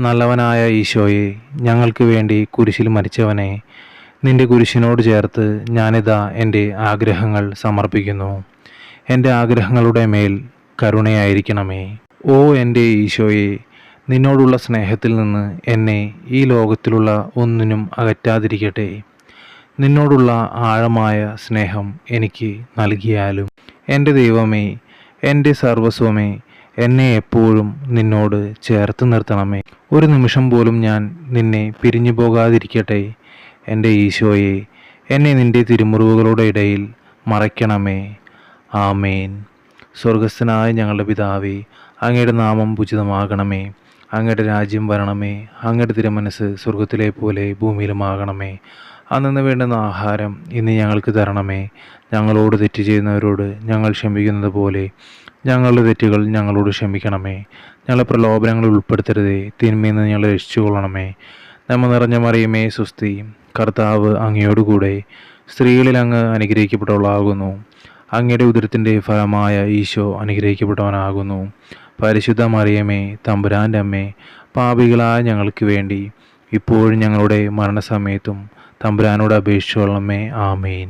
നല്ലവനായ ഈശോയെ, ഞങ്ങൾക്ക് വേണ്ടി കുരിശിൽ മരിച്ചവനെ, നിന്റെ കുരിശിനോട് ചേർത്ത് ഞാനിതാ എൻ്റെ ആഗ്രഹങ്ങൾ സമർപ്പിക്കുന്നു. എൻ്റെ ആഗ്രഹങ്ങളുടെ മേൽ കരുണയായിരിക്കണമേ. ഓ എൻ്റെ ഈശോയെ, നിന്നോടുള്ള സ്നേഹത്തിൽ നിന്ന് എന്നെ ഈ ലോകത്തിലുള്ള ഒന്നിനും അകറ്റാതിരിക്കട്ടെ. നിന്നോടുള്ള ആഴമായ സ്നേഹം എനിക്ക് നൽകിയാലും എൻ്റെ ദൈവമേ, എൻ്റെ സർവസ്വമേ, എന്നെ എപ്പോഴും നിന്നോട് ചേർത്ത് നിർത്തണമേ. ഒരു നിമിഷം പോലും ഞാൻ നിന്നെ പിരിഞ്ഞു പോകാതിരിക്കട്ടെ. എൻ്റെ ഈശോയെ, എന്നെ നിൻ്റെ തിരുമുറിവുകളുടെ ഇടയിൽ മറയ്ക്കണമേ. ആമേൻ. സ്വർഗസ്ഥനായ ഞങ്ങളുടെ പിതാവേ, അങ്ങയുടെ നാമം പൂജിതമാകണമേ. അങ്ങയുടെ രാജ്യം വരണമേ. അങ്ങയുടെ തിരുമനസ്സ് സ്വർഗത്തിലെ പോലെ ഭൂമിയിലുമാകണമേ. അന്നു വേണ്ടുന്ന ആഹാരം ഇന്ന് ഞങ്ങൾക്ക് തരണമേ. ഞങ്ങളോട് തെറ്റ് ചെയ്യുന്നവരോട് ഞങ്ങൾ ക്ഷമിക്കുന്നത് പോലെ ഞങ്ങളുടെ തെറ്റുകൾ ഞങ്ങളോട് ക്ഷമിക്കണമേ. ഞങ്ങളെ പ്രലോഭനങ്ങളിൽ ഉൾപ്പെടുത്തരുതേ, തിന്മയിൽ നിന്ന് ഞങ്ങളെ രക്ഷിച്ചുകൊള്ളണമേ. നന്മ നിറഞ്ഞ മറിയമേ, സ്വസ്തി, കർത്താവ് അങ്ങയോടുകൂടെ സ്ത്രീകളിൽ അങ്ങ് അനുഗ്രഹിക്കപ്പെട്ടവളാകുന്നു. അങ്ങയുടെ ഉദരത്തിൻ്റെ ഫലമായ ഈശോ അനുഗ്രഹിക്കപ്പെട്ടവനാകുന്നു. പരിശുദ്ധ മറിയമേ, തമ്പുരാൻ്റെ അമ്മേ, പാപികളായ ഞങ്ങൾക്ക് വേണ്ടി ഇപ്പോഴും ഞങ്ങളുടെ മരണസമയത്തും തമ്പുരാനോട് അപേക്ഷിച്ചുകൊള്ളണമേ. ആമേൻ.